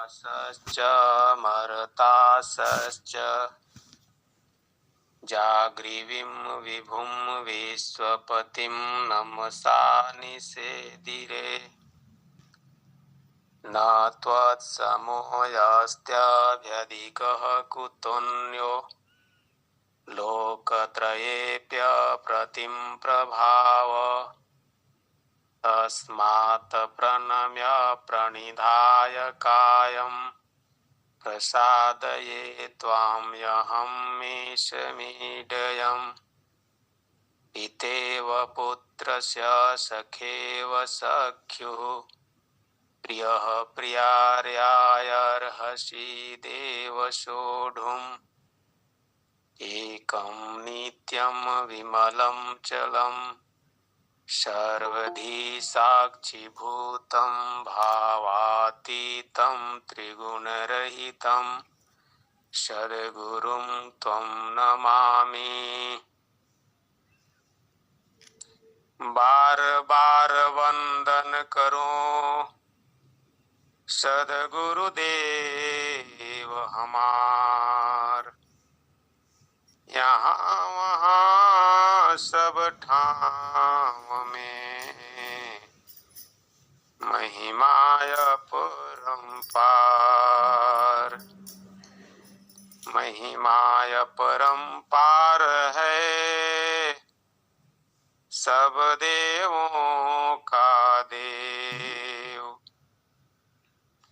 सश्च मर्तासश्च जाग्रीवीं विभुं विश्वपतिं नमसा निषेदिरे न त्वत्समोऽस्त्यभ्यधिकः कुतोऽन्यो लोकत्रयेऽप्यप्रतिं प्रभाव तस्मात् प्रणम्य प्रणिधाय कायं प्रसादये त्वां ह्यहमेशमीडयम् पितेव पुत्रस्य सखेव सख्युः प्रियः प्रियार्यायर्हसि देव सोढुम् एकं नित्यं विमलं चलं सर्वधी साक्षिभूतं भावातीतं त्रिगुणरहितं सद्गुरुं त्वं नमामि। बार बार वंदन करूं सद्गुरुदेव हमार, यहाँ वहाँ सब ठाम में महिमाय परम्पार। महिमाय परम्पार है सब देवों का देव,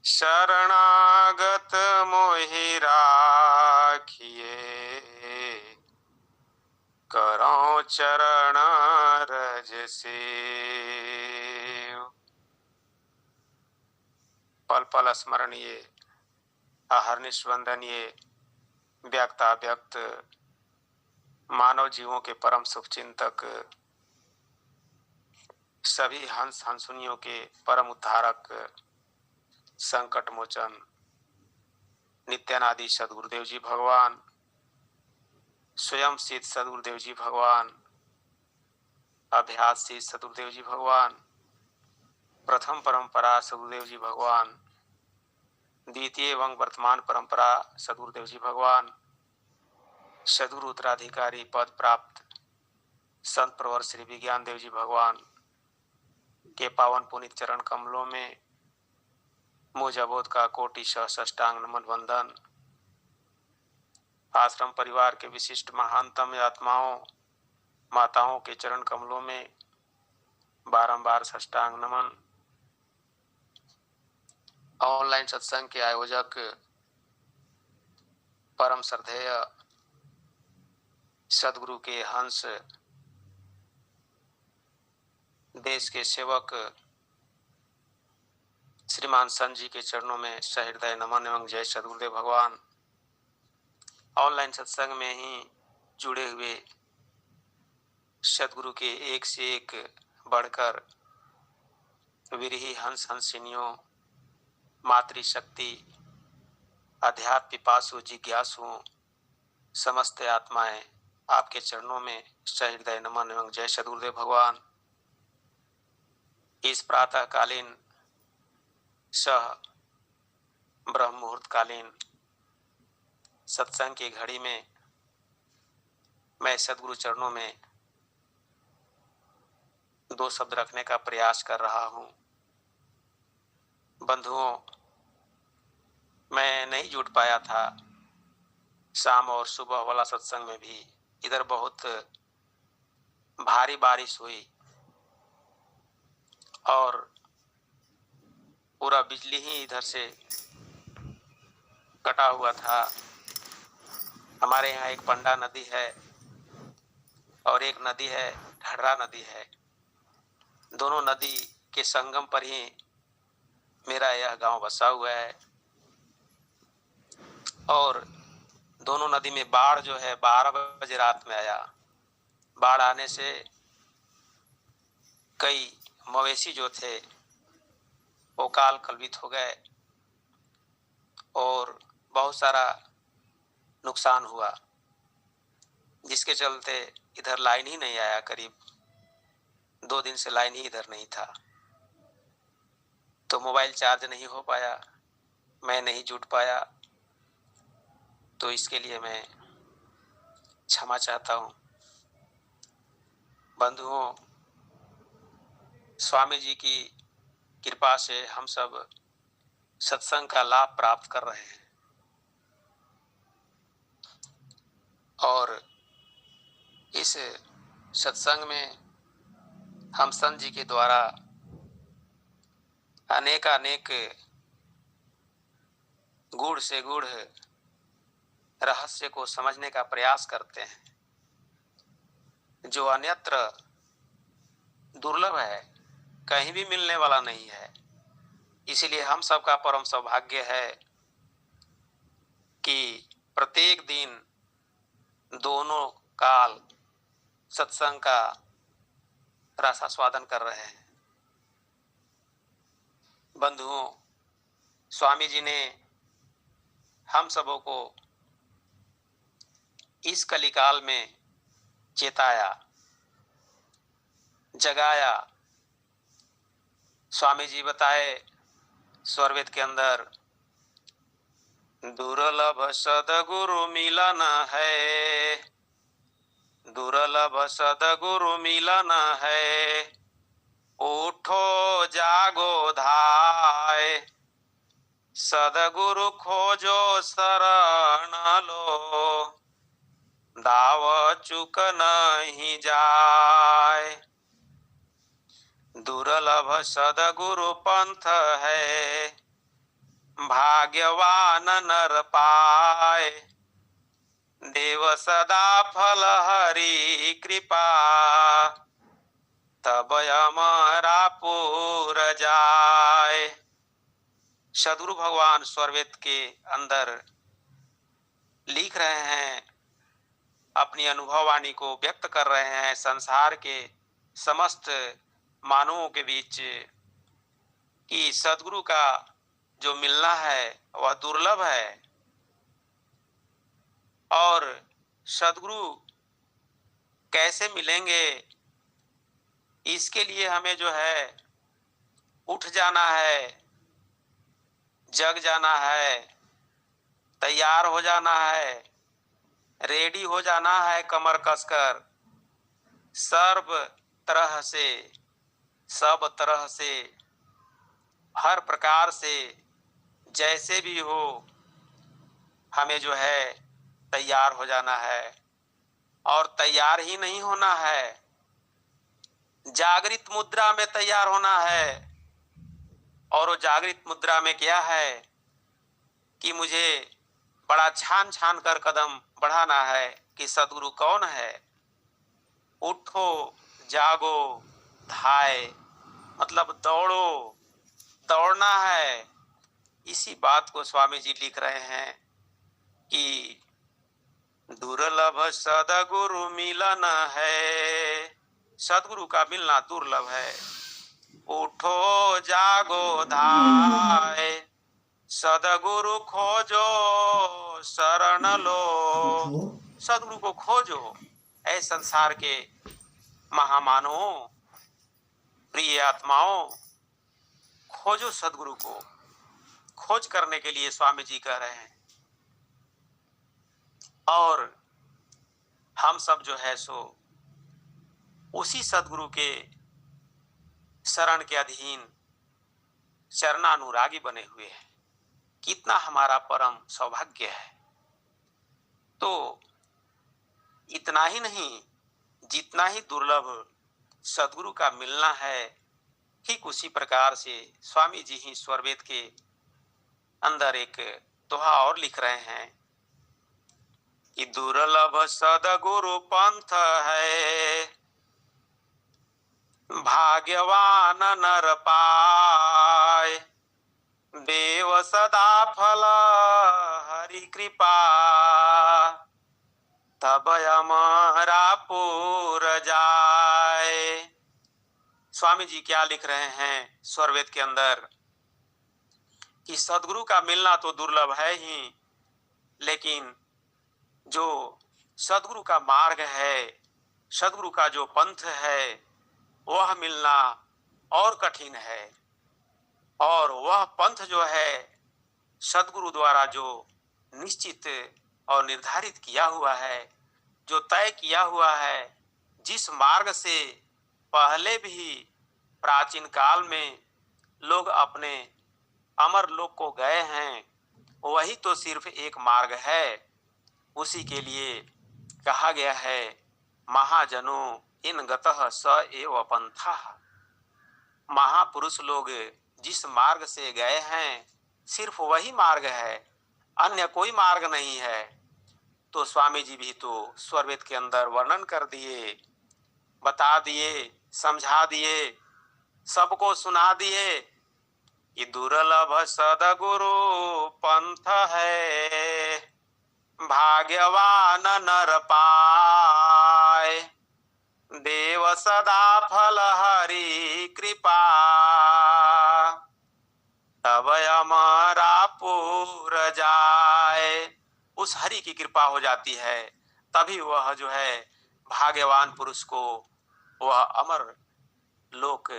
शरणागत मोहि राखिए करो चरण रज सेव। पल पल स्मरणीय अहर्निश वंदनीय व्यक्ताव्यक्त मानव जीवों के परम शुभचिंतक सभी हंस हंसुनियों के परम उद्धारक संकट मोचन नित्यानादि सद्गुरुदेव जी भगवान, स्वयं सिद्ध सद्गुरुदेव जी भगवान, अभ्यास सिद्ध सद्गुरुदेव जी भगवान, प्रथम परंपरा सद्गुरुदेव जी भगवान, द्वितीय एवं वर्तमान परंपरा सद्गुरुदेव जी भगवान, सद्गुरु उत्तराधिकारी पद प्राप्त संत प्रवर श्री विज्ञान देव जी भगवान के पावन पुनीत चरण कमलों में मुझ अबोध का कोटि साष्टांग नमन वंदन। आश्रम परिवार के विशिष्ट महानतम आत्माओं माताओं के चरण कमलों में बारंबार साष्टांग नमन। ऑनलाइन सत्संग के आयोजक परम श्रद्धेय सदगुरु के हंस, देश के सेवक श्रीमान संत जी के चरणों में सहृदय नमन एवं जय सदगुरुदेव भगवान। ऑनलाइन सत्संग में ही जुड़े हुए सदगुरु के एक से एक बढ़कर विरही हंस हंसिनियों, मातृशक्ति, अध्यात्म पिपासु जिज्ञासुओं, समस्त आत्माएं आपके चरणों में सहृदय नमन एवं जय सदगुरुदेव भगवान। इस प्रातःकालीन सह ब्रह्म मुहूर्तकालीन सत्संग की घड़ी में मैं सदगुरु चरणों में दो शब्द रखने का प्रयास कर रहा हूं। बंधुओं, मैं नहीं जुट पाया था शाम और सुबह वाला सत्संग में भी। इधर बहुत भारी बारिश हुई और पूरा बिजली ही इधर से कटा हुआ था। हमारे यहाँ एक पंडा नदी है और एक नदी है ढर्रा नदी है। दोनों नदी के संगम पर ही मेरा यह गांव बसा हुआ है और दोनों नदी में बाढ़ जो है 12 बजे रात में आया। बाढ़ आने से कई मवेशी जो थे वो काल कलवित हो गए और बहुत सारा नुकसान हुआ, जिसके चलते इधर लाइन ही नहीं आया। करीब 2 दिन से लाइन ही इधर नहीं था, तो मोबाइल चार्ज नहीं हो पाया। मैं नहीं जुट पाया, तो इसके लिए मैं क्षमा चाहता हूँ। बंधुओं, स्वामी जी की कृपा से हम सब सत्संग का लाभ प्राप्त कर रहे हैं और इस सत्संग में हम संत जी के द्वारा अनेक गूढ़ से गूढ़ रहस्य को समझने का प्रयास करते हैं, जो अन्यत्र दुर्लभ है, कहीं भी मिलने वाला नहीं है। इसलिए हम सबका परम सौभाग्य है कि प्रत्येक दिन दोनों काल सत्संग का रसास्वादन कर रहे हैं। बंधुओं, स्वामी जी ने हम सबों को इस कलिकाल में चेताया, जगाया। स्वामी जी बताए स्वरवेद के अंदर, दुर्लभ सदगुरु मिलन है, दुर्लभ सदगुरु मिलन है, उठो जागो धाय, सदगुरु खोजो शरण लो, दाव चुक नहीं जाए। दुर्लभ सदगुरु पंथ है, भाग्यवान नर पाए, देव सदा फल हरि कृपा, तब अमरापुर जाए। सदगुरु भगवान स्वरवेद के अंदर लिख रहे हैं, अपनी अनुभव वाणी को व्यक्त कर रहे हैं संसार के समस्त मानवों के बीच कि सदगुरु का जो मिलना है वह दुर्लभ है और सदगुरु कैसे मिलेंगे, इसके लिए हमें जो है उठ जाना है, जग जाना है, तैयार हो जाना है, रेडी हो जाना है, कमर कसकर सर्व तरह से, सब तरह से, हर प्रकार से, जैसे भी हो हमें जो है तैयार हो जाना है। और तैयार ही नहीं होना है, जागृत मुद्रा में तैयार होना है। और वो जागृत मुद्रा में क्या है कि मुझे बड़ा छान छान कर कदम बढ़ाना है कि सदगुरु कौन है। उठो जागो धाय, मतलब दौड़ो, दौड़ना है। इसी बात को स्वामी जी लिख रहे हैं कि दुर्लभ सदगुरु मिलन है, सदगुरु का मिलना दुर्लभ है। उठो जागो धाय, सदगुरु खोजो शरण लो, सदगुरु को खोजो। ऐ संसार के महामानवों, प्रिय आत्माओं, खोजो सदगुरु को। खोज करने के लिए स्वामी जी कह रहे हैं। और हम सब जो है सो उसी सदगुरु के शरण के अधीन चरणानुरागी बने हुए हैं। कितना हमारा परम सौभाग्य है। तो इतना ही नहीं, जितना ही दुर्लभ सदगुरु का मिलना है, ठीक उसी प्रकार से स्वामी जी ही स्वरवेद के अंदर एक दोहा और लिख रहे हैं कि दुर्लभ सदगुरु पंथ है, भाग्यवान नर पाए, देव सदा फल हरि कृपा, तब अमरापुर जाए। स्वामी जी क्या लिख रहे हैं स्वरवेद के अंदर कि सदगुरु का मिलना तो दुर्लभ है ही, लेकिन जो सदगुरु का मार्ग है, सदगुरु का जो पंथ है, वह मिलना और कठिन है। और वह पंथ जो है सदगुरु द्वारा जो निश्चित और निर्धारित किया हुआ है, जो तय किया हुआ है, जिस मार्ग से पहले भी प्राचीन काल में लोग अपने अमर लोक को गए हैं, वही तो सिर्फ एक मार्ग है। उसी के लिए कहा गया है, महाजनों इन गतः स एव पंथः। महापुरुष लोग जिस मार्ग से गए हैं, सिर्फ वही मार्ग है, अन्य कोई मार्ग नहीं है। तो स्वामी जी भी तो स्वरवेद के अंदर वर्णन कर दिए, बता दिए, समझा दिए, सबको सुना दिए कि दुर्लभ सदगुरु पंथ है, भाग्यवान नर पाए, देव सदा फल हरि कृपा, तब हमारा पूर जाए। उस हरि की कृपा हो जाती है, तभी वह जो है भाग्यवान पुरुष को वह अमर लोक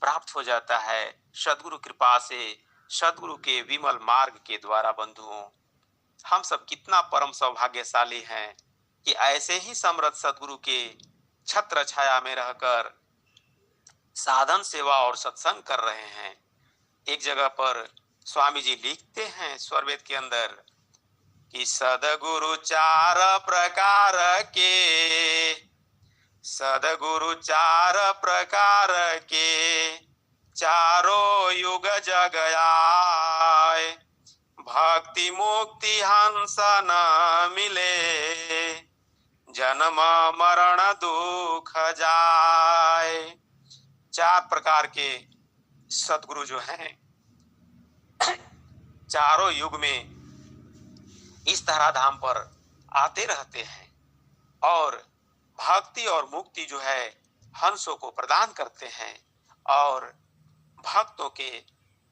प्राप्त हो जाता है सदगुरु कृपा से, सदगुरु के विमल मार्ग के द्वारा। बंधुओं, हम सब कितना परम सौभाग्यशाली हैं कि ऐसे ही समर्थ सदगुरु के छत्र छाया में रहकर साधन सेवा और सत्संग कर रहे हैं। एक जगह पर स्वामी जी लिखते हैं स्वरवेद के अंदर कि सदगुरु चार प्रकार के, सदगुरु चार प्रकार के, चारों युग जग आए, भक्ति मुक्ति हंस न मिले, जन्म मरण दुख जाए। चार प्रकार के सदगुरु जो हैं, चारों युग में इस धराधाम पर आते रहते हैं और भक्ति और मुक्ति जो है हंसों को प्रदान करते हैं और भक्तों के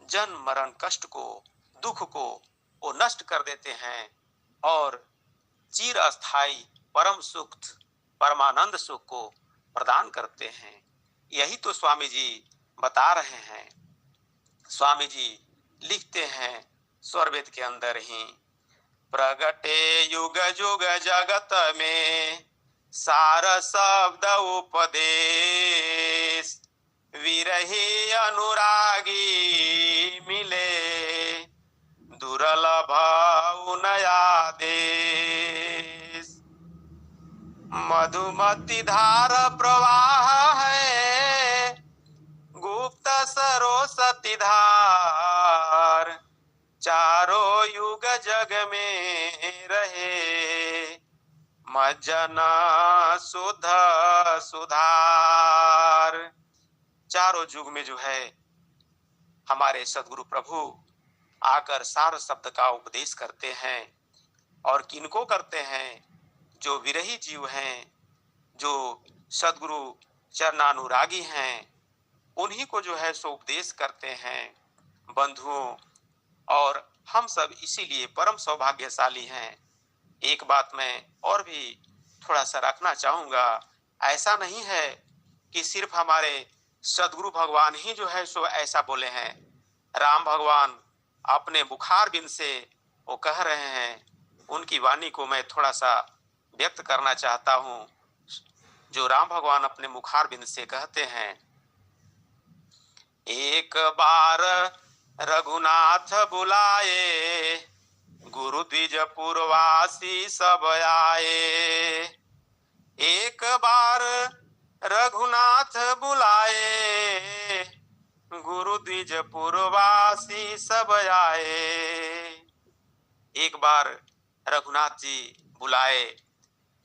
जन्म मरण कष्ट को, दुख को वो नष्ट कर देते हैं और चिर अस्थाई परम सुख, परमानंद सुख को प्रदान करते हैं। यही तो स्वामी जी बता रहे हैं। स्वामी जी लिखते हैं स्वरवेद के अंदर ही, प्रगटे युग युग जगत में सार शब्द उपदेश, विरही अनुरागी मिले, दुर्लभ नया देश। मधुमती धार प्रवाह है, गुप्त सरस्वती धार, चारों युग जग में रहे, मज्जन सुध सुधार। चारों युग में जो है हमारे सदगुरु प्रभु आकर सार शब्द का उपदेश करते हैं। और किनको करते हैं? जो विरही जीव हैं, जो सदगुरु चरणानुरागी हैं, उन्हीं को जो है सो उपदेश करते हैं। बंधुओं, और हम सब इसीलिए परम सौभाग्यशाली हैं। एक बात मैं और भी थोड़ा सा रखना चाहूंगा, ऐसा नहीं है कि सिर्फ हमारे सदगुरु भगवान ही जो है सो ऐसा बोले हैं। राम भगवान अपने मुखार बिंद से वो कह रहे हैं, उनकी वाणी को मैं थोड़ा सा व्यक्त करना चाहता हूँ। जो राम भगवान अपने मुखार बिंद से कहते हैं, एक बार रघुनाथ बुलाए, गुरु द्विज पुरवासी सब आए। एक बार रघुनाथ बुलाए, गुरु द्विज पुरवासी सब आए। एक बार रघुनाथ जी बुलाए,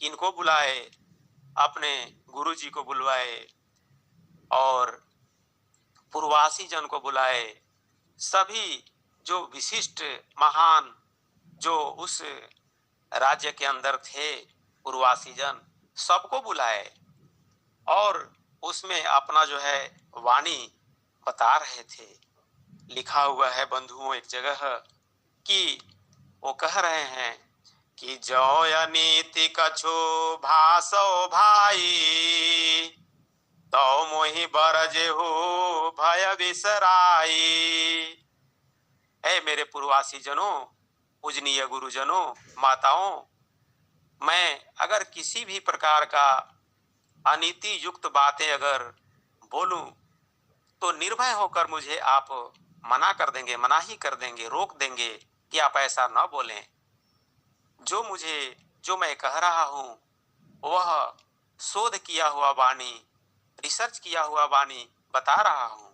किनको बुलाए? अपने गुरु जी को बुलवाए और पूर्वासी जन को बुलाए। सभी जो विशिष्ट महान जो उस राज्य के अंदर थे, पूर्वासी जन, सबको बुलाए और उसमें अपना जो है वाणी बता रहे थे। लिखा हुआ है बंधुओं एक जगह कि वो कह रहे हैं कि जो नीति कछु भासो भाई, तो मोहि बरजे हो भय बिसराई। ऐ मेरे पूर्ववासी जनों, पूजनीय गुरुजनों, माताओं, मैं अगर किसी भी प्रकार का अनीति युक्त बातें अगर बोलूं तो निर्भय होकर मुझे आप मना कर देंगे, मनाही कर देंगे, रोक देंगे कि आप ऐसा न बोलें। जो मैं कह रहा हूं वह शोध किया हुआ वाणी, रिसर्च किया हुआ वाणी बता रहा हूं।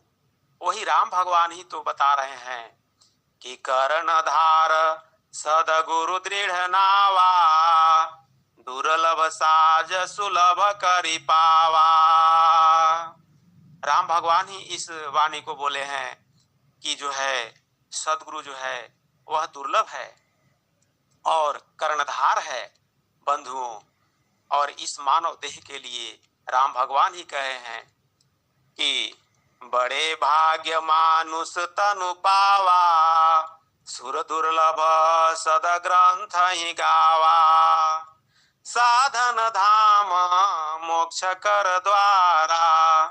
वही राम भगवान ही तो बता रहे हैं कि कर्णधार सदगुरु दृढ़ नावा, दुर्लभ साज सुलभ करि पावा। राम भगवान ही इस वाणी को बोले हैं कि जो है सदगुरु जो है वह दुर्लभ है और कर्णधार है बंधुओं। और इस मानव देह के लिए राम भगवान ही कहे हैं कि बड़े भाग्य मानुष तनु पावा, सुर दुर्लभ सद ग्रंथ ही गावा, साधन धाम मोक्ष कर द्वारा,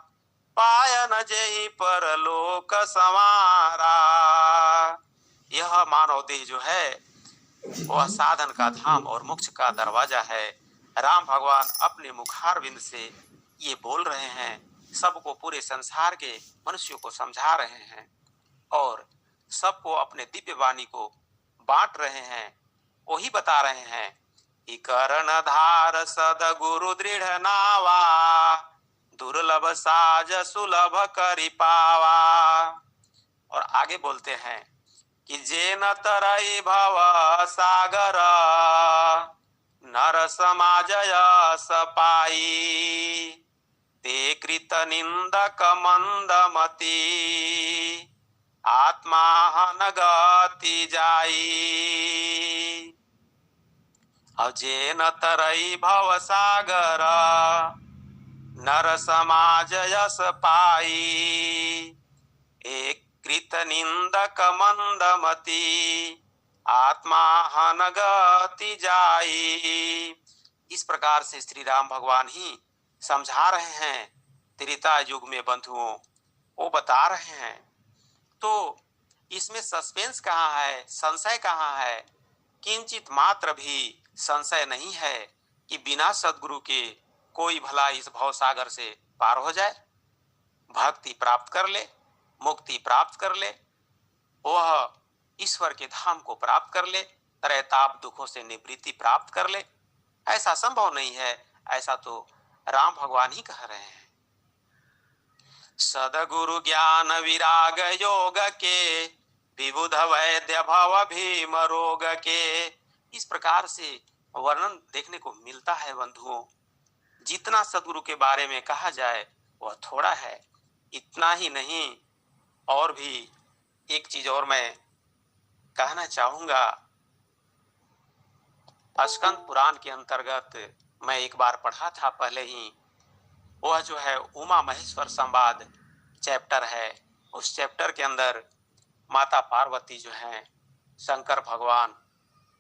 पायन जेहि परलोक संवारा। यह मानव देह जो है वह साधन का धाम और मोक्ष का दरवाजा है। राम भगवान अपने मुखारविंद से ये बोल रहे हैं, सबको, पूरे संसार के मनुष्यों को समझा रहे हैं और सबको अपने दिव्य वाणी को बांट रहे हैं। वही बता रहे हैं कि कर्णधार सदगुरु दृढ़ नावा, दुर्लभ साज सुलभ करि पावा। और आगे बोलते हैं कि जे न तरई भव सागर, नर समाज यस पाई, ते कृत निंदक मंदमती, आत्मा हन गति जाई। अब जे न तरई भव सागर, नर समाज यस पाई, एक कृत निंदक मंदमती, आत्मा हन गति जाई। इस प्रकार से श्री राम भगवान ही समझा रहे हैं त्रेता युग में बंधुओं, वो बता रहे हैं। तो इसमें सस्पेंस कहाँ है, संशय कहाँ है? किंचित मात्र भी संशय नहीं है कि बिना सद्गुरु के कोई भला इस भवसागर से पार हो जाए, भक्ति प्राप्त कर ले, मुक्ति प्राप्त कर ले, वह ईश्वर के धाम को प्राप्त कर ले, त्रैताप दुखों से निवृत्ति प्राप्त कर ले। ऐसा संभव नहीं है, ऐसा तो राम भगवान ही कह रहे हैं। सदगुरु ज्ञान विराग योग के, विबुध वैद्य भव भीम रोग के। इस प्रकार से वर्णन देखने को मिलता है बंधुओं। जितना सदगुरु के बारे में कहा जाए वह थोड़ा है। इतना ही नहीं, और भी एक चीज और मैं कहना चाहूंगा। स्कंद पुराण के अंतर्गत मैं एक बार पढ़ा था पहले ही, वह जो है उमा महेश्वर संवाद चैप्टर है। उस चैप्टर के अंदर माता पार्वती जो है, शंकर भगवान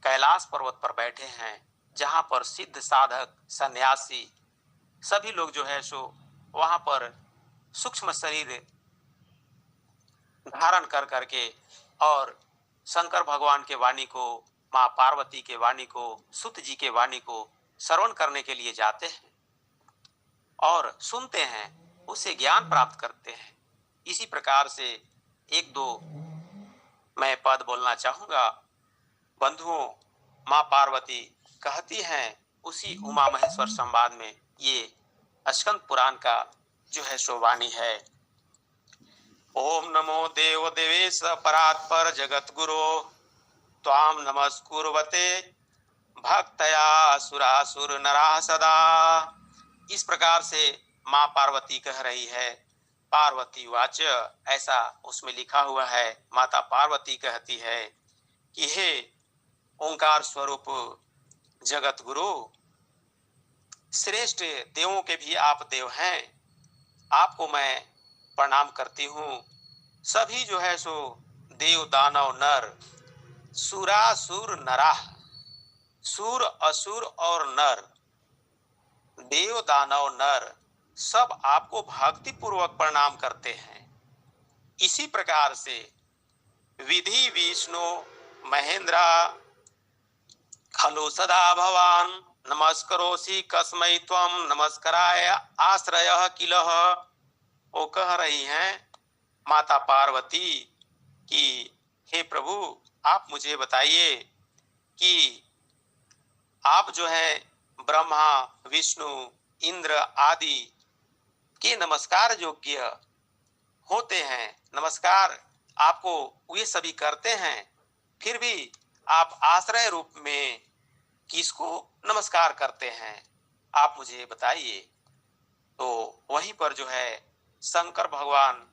कैलाश पर्वत पर बैठे हैं, जहां पर सिद्ध साधक सन्यासी सभी लोग जो है सो वहां पर सूक्ष्म शरीर धारण कर करके और शंकर भगवान के वाणी को, माँ पार्वती के वाणी को, सुत जी के वाणी को श्रवण करने के लिए जाते हैं और सुनते हैं, उससे ज्ञान प्राप्त करते हैं। इसी प्रकार से एक दो मैं पद बोलना चाहूंगा बंधुओं। माँ पार्वती कहती हैं उसी उमा महेश्वर संवाद में, ये स्कंद पुराण का जो है सो वाणी है। ओम नमो देव देवेश परात्पर जगत गुरो, त्वाम नमस्कुर्वते भक्तया सुरासुर नरा सदा। इस प्रकार से माँ पार्वती कह रही है। पार्वती वाच, ऐसा उसमें लिखा हुआ है। माता पार्वती कहती है कि हे ओंकार स्वरूप जगत गुरु, श्रेष्ठ देवों के भी आप देव हैं, आपको मैं प्रणाम करती हूँ। सभी जो है सो देव दानव नर, सुरासुर नरा, सुर असुर और नर, देव दानव नर सब आपको भक्ति पूर्वक प्रणाम करते हैं। इसी प्रकार से विधि विष्णु महेंद्र खलु सदा भवान नमस्करोसि कस्मै त्वं नमस्काराय आश्रयः किलः। वो कह रही हैं माता पार्वती कि हे प्रभु, आप मुझे बताइए कि आप जो है ब्रह्मा विष्णु इंद्र आदि के नमस्कार योग्य होते हैं, नमस्कार आपको वे सभी करते हैं, फिर भी आप आश्रय रूप में किसको नमस्कार करते हैं, आप मुझे बताइए। तो वहीं पर जो है शंकर भगवान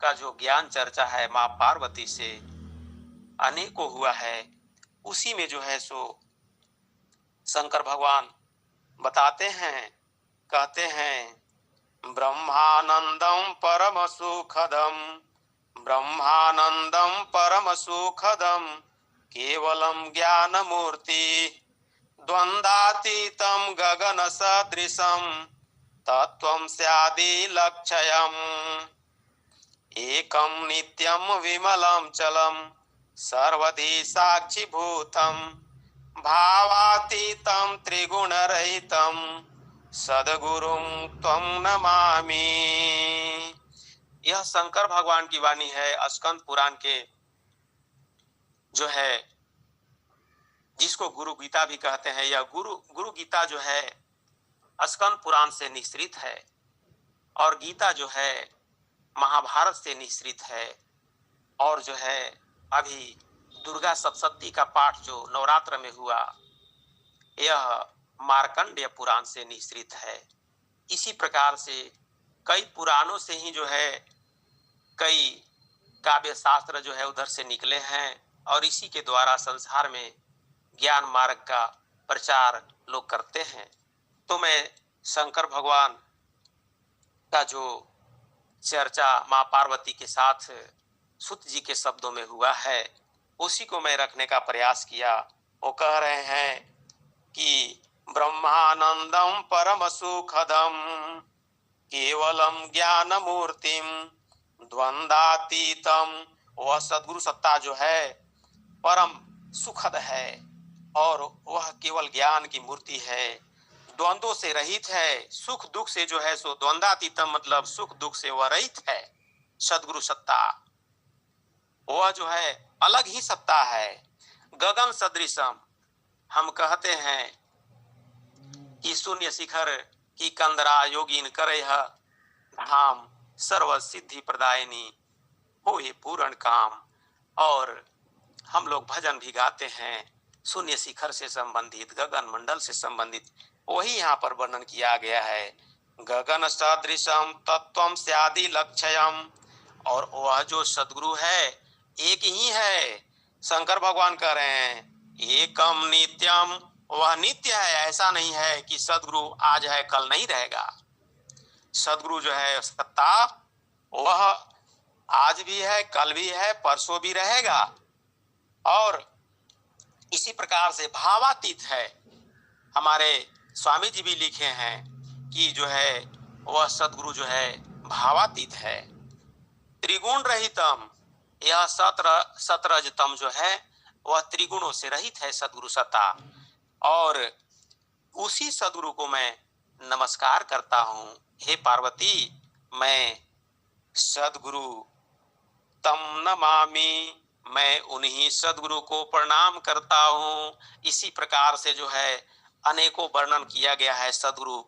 का जो ज्ञान चर्चा है माँ पार्वती से अनेकों हुआ है, उसी में जो है सो शंकर भगवान बताते हैं, कहते हैं ब्रह्मानंदम परम सुखदम, ब्रह्मानंदम परम सुखदम केवलम ज्ञान मूर्ति द्वंद्वातीतम गगन सदृशम तत्वं स्यादि लक्ष्यम् एकम नित्यम विमलम चलम सर्वधि साक्षीभूतम भावातीतम त्रिगुण रहितम सद्गुरुं त्वं नमामि। यह शंकर भगवान की वाणी है स्कंद पुराण के, जो है जिसको गुरु गीता भी कहते हैं। यह गुरु गीता जो है स्कंद पुराण से निश्रित है और गीता जो है महाभारत से निश्रित है, और जो है अभी दुर्गा सप्तशती का पाठ जो नवरात्र में हुआ यह मार्कंडेय पुराण से निश्रित है। इसी प्रकार से कई पुराणों से ही जो है कई काव्य शास्त्र जो है उधर से निकले हैं और इसी के द्वारा संसार में ज्ञान मार्ग का प्रचार लोग करते हैं। तो मैं शंकर भगवान का जो चर्चा माँ पार्वती के साथ सुत जी के शब्दों में हुआ है उसी को मैं रखने का प्रयास किया। वो कह रहे हैं कि ब्रह्मानंदम परम सुखदम केवलम ज्ञान मूर्तिम द्वंद्वातीतम, वह सद्गुरु सत्ता जो है परम सुखद है और वह केवल ज्ञान की मूर्ति है, द्वंद्वों से रहित है, सुख दुख से जो है सो द्वंद्वातीतम मतलब सुख दुख से वह रहित है। सद्गुरु सत्ता वह जो है अलग ही सत्ता है। गगन सदृशम, हम कहते हैं कि शून्य शिखर की कंदरा योगीन करे धाम सर्व सिद्धि प्रदायिनी हो ये पूर्ण काम। और हम लोग भजन भी गाते हैं शून्य शिखर से संबंधित, गगन मंडल से संबंधित, वही यहाँ पर वर्णन किया गया है। गगन सदृशम तत्वम स्यादि लक्ष्यम, और वह जो सद्गुरु है एक ही है। शंकर भगवान कह रहे हैं एकम नित्यम, वह नित्य है, ऐसा नहीं है कि सद्गुरु आज है कल नहीं रहेगा। सद्गुरु जो है सत्ता वह आज भी है, कल भी है, परसों भी रहेगा, और इसी प्रकार से भावातीत है। हमारे स्वामी जी भी लिखे हैं कि जो है वह सद्गुरु जो है भावातीत है। त्रिगुण रहितम, यह सतरजतम जो है वह त्रिगुणों से रहित है सद्गुरु सत्ता, और उसी सद्गुरु को मैं नमस्कार करता हूँ। हे पार्वती, मैं सद्गुरु तम नमामि, मैं उन्हीं सद्गुरु को प्रणाम करता हूँ। इसी प्रकार से जो है अनेकों वर्णन किया गया है सद्गुरु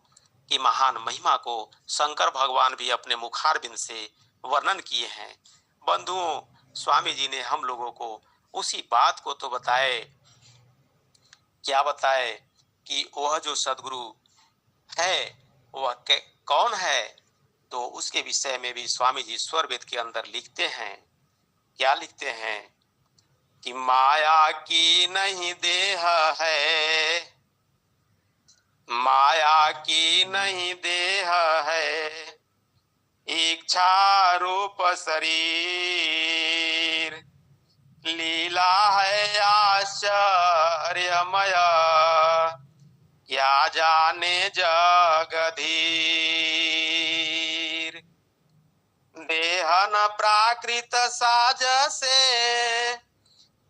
की महान महिमा को, शंकर भगवान भी अपने मुखारबिंद से वर्णन किए हैं। बंधुओं, स्वामी जी ने हम लोगों को उसी बात को तो बताए, क्या बताए कि वह जो सद्गुरु है वह कौन है, तो उसके विषय में भी स्वामी जी स्वरवेद के अंदर लिखते हैं। क्या लिखते हैं कि माया की नहीं देह है, माया की नहीं देह है, इच्छा रूप शरीर, लीला है आश्चर्यमय, क्या जाने जगधीर। देह न प्राकृत साज से,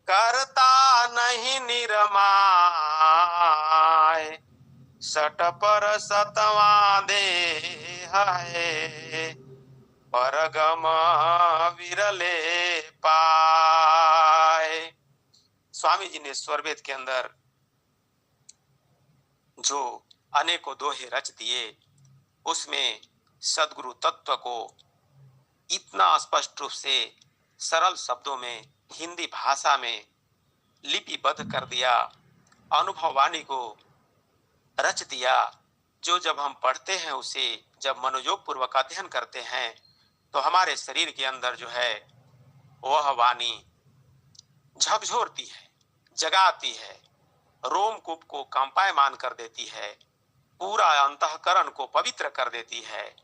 करता नहीं निरमाय, सट पर सतवा देह है, परगम विरले पाए। स्वामी जी ने स्वरवेद के अंदर जो अनेकों दोहे रच दिए, उसमें सदगुरु तत्व को इतना स्पष्ट रूप से सरल शब्दों में हिंदी भाषा में लिपिबद्ध कर दिया, अनुभववाणी को रच दिया, जो जब हम पढ़ते हैं, उसे जब मनोयोग पूर्वक अध्ययन करते हैं, तो हमारे शरीर के अंदर जो है वह वाणी झकझोरती है, जगाती है, रोमकूप को कंपायमान कर देती है, पूरा अंतःकरण को पवित्र कर देती है,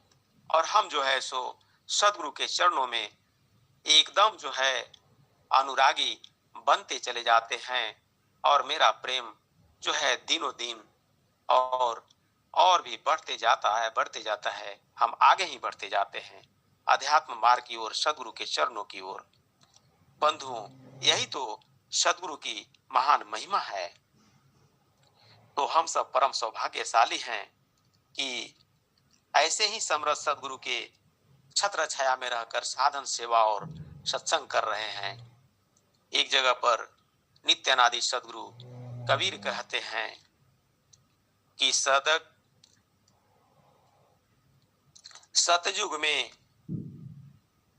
और हम जो है सो सदगुरु के चरणों में एकदम जो है अनुरागी बनते चले जाते हैं, और मेरा प्रेम जो है दिनों दिन और भी बढ़ते जाता है, हम आगे ही बढ़ते जाते हैं अध्यात्म मार्ग की ओर, सदगुरु के चरणों की ओर। बंधुओं, यही तो सदगुरु की महान महिमा है। तो हम सब परम सौभाग्यशाली हैं कि ऐसे ही समर्थ सदगुरु के छत्र छाया में रहकर साधन सेवा और सत्संग कर रहे हैं। एक जगह पर नित्यानादि सदगुरु कबीर कहते हैं कि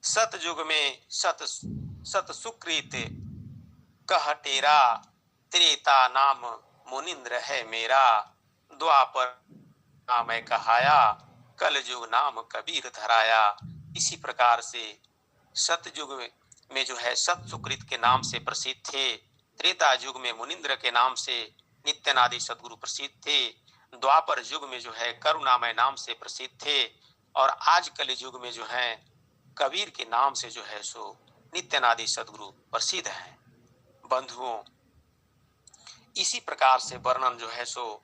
सतयुग में सत सुकृत कह टेरा, त्रेता नाम मुनिंद्र है मेरा, द्वापर नाम कहाया, कलयुग नाम कबीर धराया। इसी प्रकार से सतयुग में जो है सत सुकृत के नाम से प्रसिद्ध थे, त्रेता युग में मुनिंद्र के नाम से नित्यानादि सदगुरु प्रसिद्ध थे, द्वापर युग में जो है करुणामय नाम से प्रसिद्ध थे, और आज कल युग में जो है कबीर के नाम से जो है सो नित्यानादि सदगुरु प्रसिद्ध हैं। बंधुओं, इसी प्रकार से वर्णन जो है सो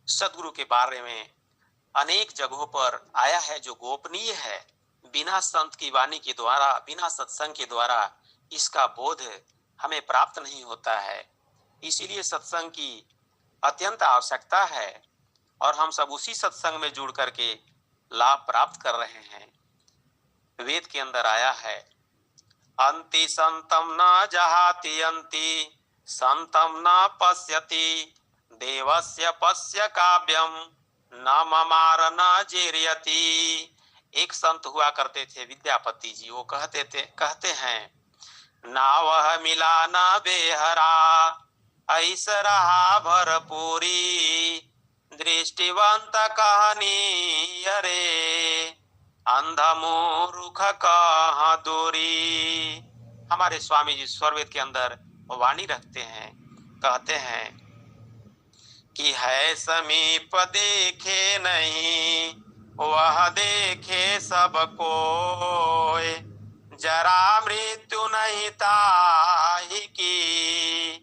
सदगुरु के बारे में अनेक जगहों पर आया है, जो गोपनीय है। बिना संत की वाणी के द्वारा, बिना सत्संग के द्वारा इसका बोध हमें प्राप्त नहीं होता है। इसीलिए सत्संग की अत्यंत आवश्यकता है, और हम सब उसी सत्संग में जुड़ करके लाभ प्राप्त कर रहे हैं। वेद के अंदर आया है, अंति संतम न जहाति, अंति संतम न पश्यति, देवस्य पश्य काव्यम न ममार न जेर्यति। एक संत हुआ करते थे विद्यापति जी, वो कहते हैं, ना वह मिला ना बेहरा, ऐसा रहा भरपूरी, दृष्टिवंत कहानी अरे, अंधा मूर्ख कहाँ दूरी। हमारे स्वामी जी स्वरवेद के अंदर वाणी रखते हैं, कहते हैं कि है समीप देखे नहीं, वह देखे सब कोय, जरा मृत्यु नहीं ताहि की,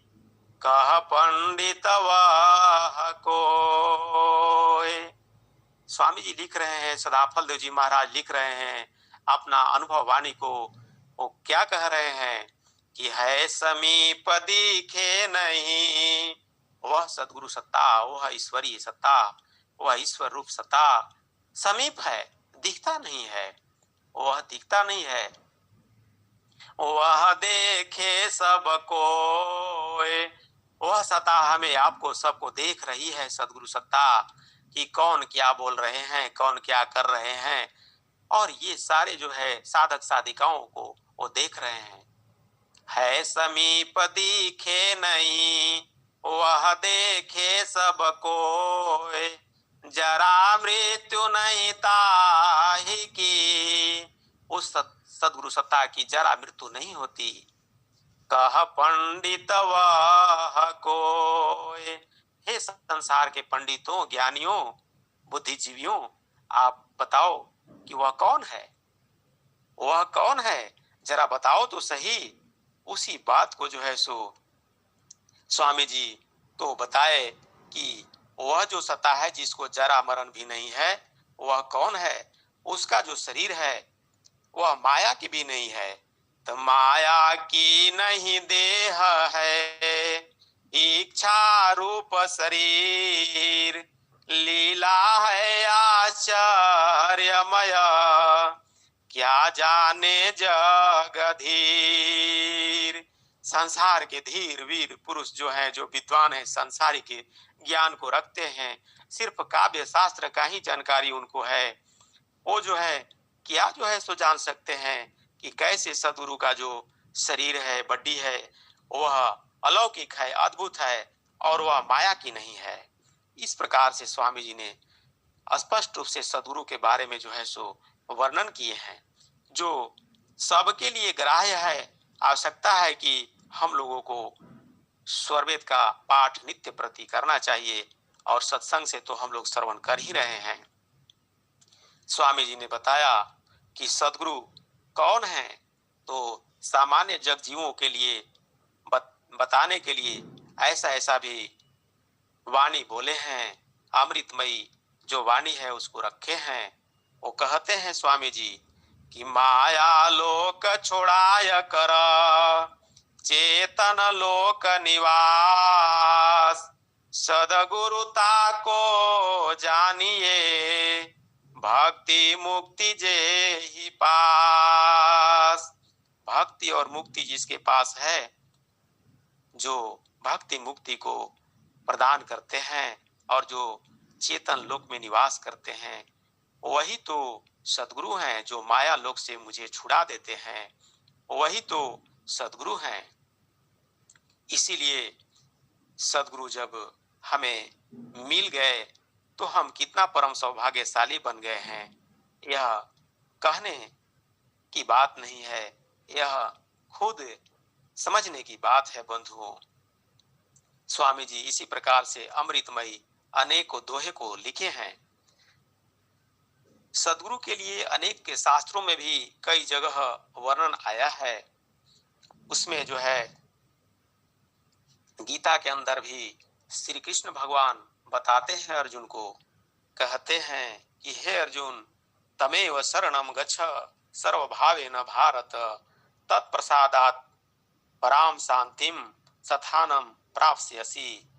कह पंडित वह कोय। स्वामी जी लिख रहे हैं, सदाफल देव जी महाराज लिख रहे हैं अपना अनुभव वाणी को। वो क्या कह रहे हैं कि है समीप दिखे नहीं, वह सदगुरु सत्ता, वह ईश्वरीय सत्ता, वह ईश्वर रूप सत्ता समीप है, दिखता नहीं है, वह दिखता नहीं है। वह देखे सबको, वह सत्ता हमें आपको सबको देख रही है, सदगुरु सत्ता, कि कौन क्या बोल रहे हैं, कौन क्या कर रहे हैं, और ये सारे जो है साधक साधिकाओं को वो देख रहे हैं। है समीप दिखे नहीं, वह देखे सबको, जरा मृत्यु नहीं ताहि की, उस सदगुरु सत्ता की जरा मृत्यु नहीं होती। कह पंडित वह कोय, हे संसार के पंडितों, ज्ञानियों, बुद्धिजीवियों, आप बताओ कि वह कौन है, वह कौन है, जरा बताओ तो सही। उसी बात को जो है सो स्वामी जी तो बताए कि वह जो सत्ता है जिसको जरा मरण भी नहीं है, वह कौन है। उसका जो शरीर है वह माया की भी नहीं है। तो माया की नहीं देह है, इच्छा रूप शरीर, लीला है आश्चर्यमय, क्या जाने जगधीर। संसार के धीर वीर पुरुष जो हैं, जो विद्वान हैं, संसारी के ज्ञान को रखते हैं, सिर्फ काव्य शास्त्र का ही जानकारी उनको है, वो जो है क्या जो है सो जान सकते हैं कि कैसे सदगुरु का जो शरीर है, बड्डी है, वह अलौकिक है, अद्भुत है और वह माया की नहीं है। इस प्रकार से स्वामी जी ने स्पष्ट रूप से सदगुरु के बारे में जो है सो वर्णन किए हैं, जो सबके लिए ग्राह्य है। आवश्यकता है कि हम लोगों को स्वरवेद का पाठ नित्य प्रति करना चाहिए और सत्संग से तो हम लोग श्रवण कर ही रहे हैं। स्वामी जी ने बताया कि सदगुरु कौन है, तो सामान्य जग जीवों के लिए बताने के लिए ऐसा ऐसा भी वाणी बोले हैं, अमृतमयी जो वाणी है उसको रखे हैं। वो कहते हैं स्वामी जी कि माया लोक छोड़ाय कर, चेतन लोक निवास, सदगुरुता को जानिए, भक्ति मुक्ति जे ही पास। भक्ति और मुक्ति जिसके पास है, जो भक्ति मुक्ति को प्रदान करते हैं और जो चेतन लोक में निवास करते हैं, वही तो सदगुरु हैं। जो माया लोक से मुझे छुड़ा देते हैं, वही तो सदगुरु हैं। इसीलिए सदगुरु जब हमें मिल गए तो हम कितना परम सौभाग्यशाली बन गए हैं, यह कहने की बात नहीं है, यह खुद समझने की बात है बंधुओं। स्वामी जी इसी प्रकार से अमृतमयी अनेकों दोहे को लिखे हैं। सदगुरु के लिए अनेक के शास्त्रों में भी कई जगह वर्णन आया है। उसमें जो है गीता के अंदर भी श्री कृष्ण भगवान बताते हैं अर्जुन को, कहते हैं कि हे अर्जुन, तमेव शरणम गच्छ सर्वभावेन भारत, तत्प्रसादात् पराम शांतिम स्थानम प्राप्स्यसि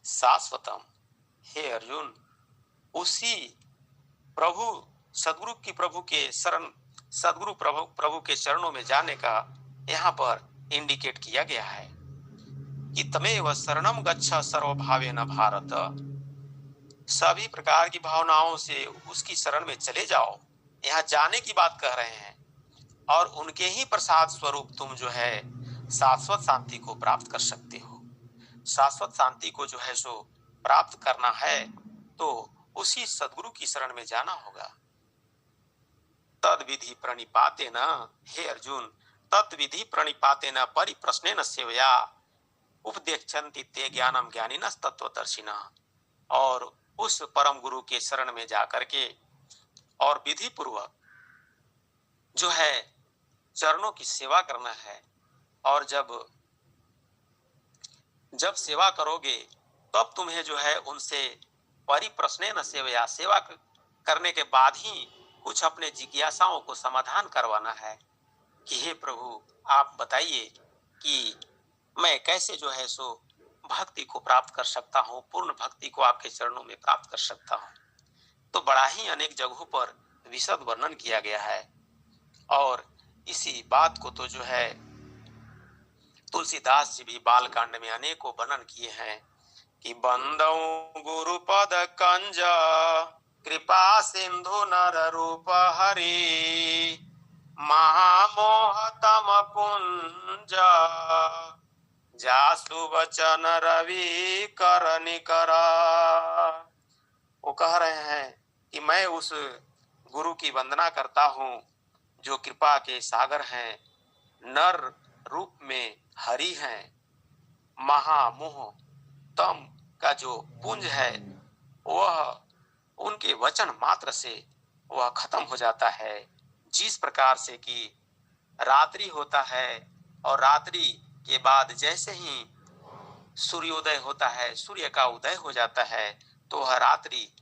शाश्वतम। हे अर्जुन, उसी प्रभु सदगुरु के प्रभु के चरणों में जाने का यहाँ पर इंडिकेट किया गया है कि तमेव शरणम गच्छ सर्वभावेन भारत। सभी प्रकार की भावनाओं से उसकी शरण में चले जाओ, यहाँ जाने की बात कह रहे हैं। और उनके ही प्रसाद स्वरूप तुम जो है शाश्वत शांति को प्राप्त कर सकते हो। शाश्वत शांति को जो है सो प्राप्त करना है तो उसी सदगुरु की शरण में जाना होगा। तद विधि प्रणिपातेन, हे अर्जुन, तत् विधि प्रणिपातेन परिप्रश्नेन सेवया उपदेक्षन्ति ते ज्ञानम ज्ञानिनः तत्त्वदर्शिनः। और उस परम गुरु के शरण में जाकर के और विधि पूर्वक जो है चरणों की सेवा करना है। और जब सेवा करोगे तब तुम्हें जो है उनसे परिप्रश्नेन सेवया, सेवा करने के बाद ही कुछ अपने जिज्ञासाओं को समाधान करवाना है कि हे प्रभु, आप बताइए कि मैं कैसे जो है सो भक्ति को प्राप्त कर सकता हूँ, पूर्ण भक्ति को आपके चरणों में प्राप्त कर सकता हूँ। तो बड़ा ही अनेक जगहों पर विशद वर्णन किया गया है। और इसी बात को तो जो है तुलसीदास जी भी बालकांड में अनेकों वर्णन किए हैं कि बंदौ गुरु पद कंज, कृपा सिंधु नर रूप हरि, महामोह तम पुंज, जासु वचन रवि कर निकरा। वो कह रहे हैं कि मैं उस गुरु की वंदना करता हूँ जो कृपा के सागर हैं, नर रूप में हरि हैं, महामोह तम का जो पुंज है वह उनके वचन मात्र से वह खत्म हो जाता है। जिस प्रकार से कि रात्रि होता है और रात्रि के बाद जैसे ही सूर्योदय होता है, सूर्य का उदय हो जाता है, तो वह रात्रि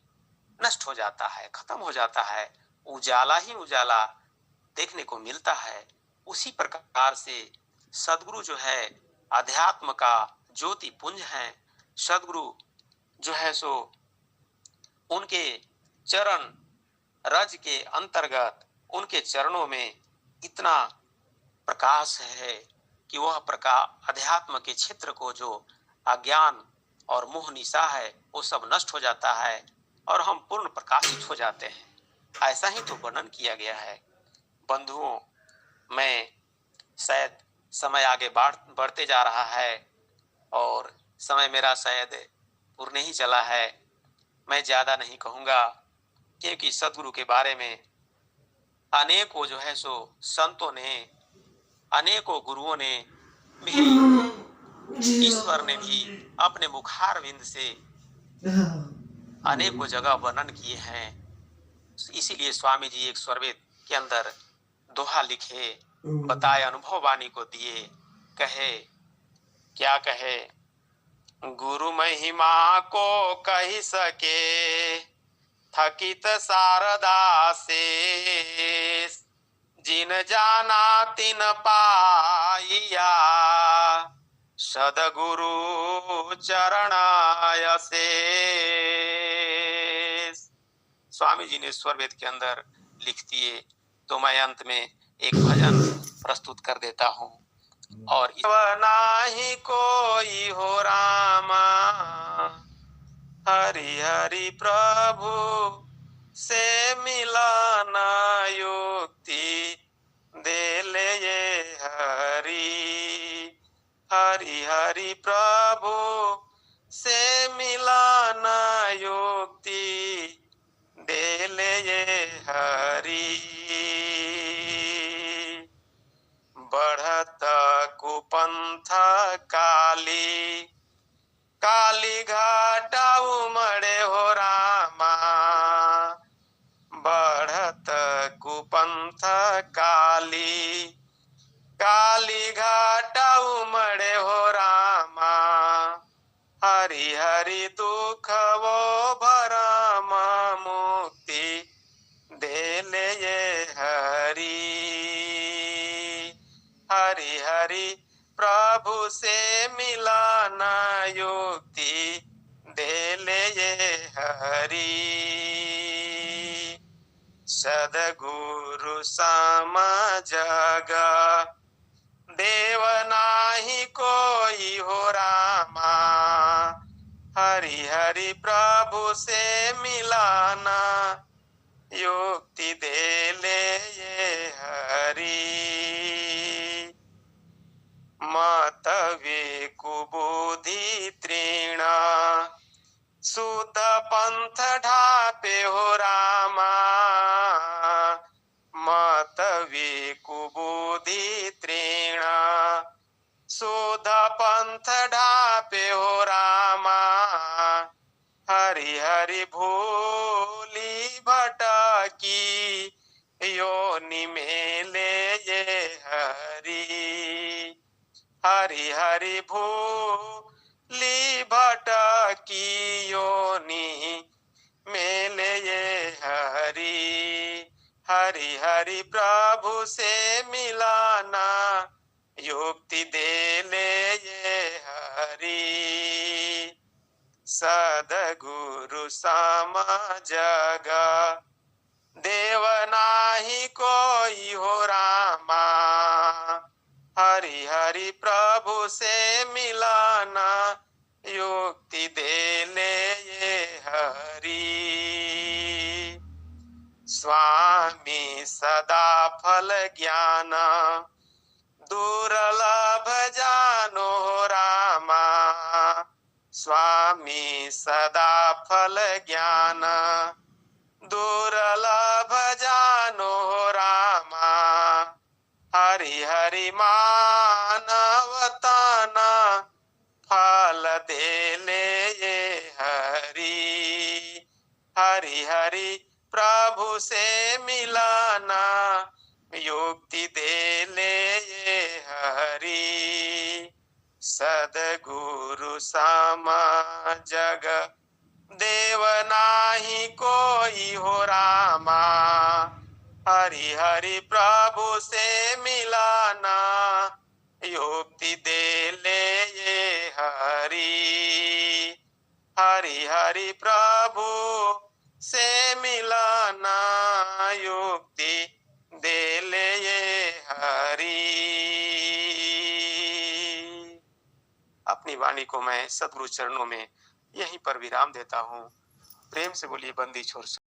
नष्ट हो जाता है, खत्म हो जाता है, उजाला ही उजाला देखने को मिलता है। उसी प्रकार से सदगुरु जो है अध्यात्म का ज्योति पुंज है। सदगुरु जो है सो उनके चरण रज के अंतर्गत उनके चरणों में इतना प्रकाश है कि वह प्रकाश अध्यात्म के क्षेत्र को जो अज्ञान और मोह निशा है वो सब नष्ट हो जाता है और हम पूर्ण प्रकाशित हो जाते हैं। ऐसा ही तो वर्णन किया गया है। बंधुओं, मैं शायद समय आगे बढ़ते जा रहा है और समय मेरा शायद पूर्ण ही चला है। मैं ज्यादा नहीं कहूंगा क्योंकि सदगुरु के बारे में अनेकों जो है सो संतों ने, अनेकों गुरुओं ने भी, ईश्वर ने भी अपने मुखारविंद से अनेकों जगह वर्णन किए हैं। इसीलिए स्वामी जी एक स्वरवेद के अंदर दोहा लिखे, बताए, अनुभव वाणी को दिए, कहे, क्या कहे, गुरु महिमा को कही सके थकित शारदा से, जिन जाना तिन पाइया सदगुरु चरणाय से। स्वामी जी ने स्वरवेद के अंदर लिख दिए। तो मैं अंत में एक भजन प्रस्तुत कर देता हूँ। और नाही कोई हो रामा हरि हरि प्रभु से मिलाना युक्ति दे ले ये हरि, हरि हरि प्रभु से मिलाना युक्ति दे ले ये हरि। बढ़त कुपंथ काली काली घाटा उमड़े हो रामा, बढ़त कुपंथ काली काली घाटा उमड़े हो रामा, हरि हरि दुख वो भरम मुक्ति दे ले ये हरि, हरि हरि प्रभु से मिलाना युक्ति दे ले ये हरि। सदगुरु सम जग देव नाही कोई हो रामा, हरि हरि प्रभु से मिलाना युक्ति दे ले ये हरि। मत वे कुबुद्धि तृण सुत पंथ ढापे हो रामा, मत वे कुबुद्धि तृण सुत पंथ ढापे हो रामा, हरि हरि भूली भटकी योनि में ले ये हरि, हरि हरि भूली भटकी योनि में ले ये हरि, हरि हरि प्रभु से मिलाना युक्ति दे ले ये हरि। सदगुरु सम जग देव नाही कोई हो रामा, हरि हरि प्रभु से मिलाना युक्ति दे ले ये हरि। स्वामी सदा फल ज्ञान दुर्लभ जानो रामा, स्वामी सदा फल ज्ञान दुर्लभ जानो रामा, हरि हरि मानवतन फल दे ले ये हरि, हरि हरि प्रभु से मिलाना युक्ति दे ले ये हरि। सदगुरु सम जग देव नाही कोई हो रामा, हरि हरि प्रभु से मिलाना युक्ति दे ले ये हरि। हरि हरि प्रभु से मिलाना युक्ति दे ले ये हरि। अपनी वाणी को मैं सद्गुरु चरणों में यहीं पर विराम देता हूँ। प्रेम से बोलिए बंदी छोड़।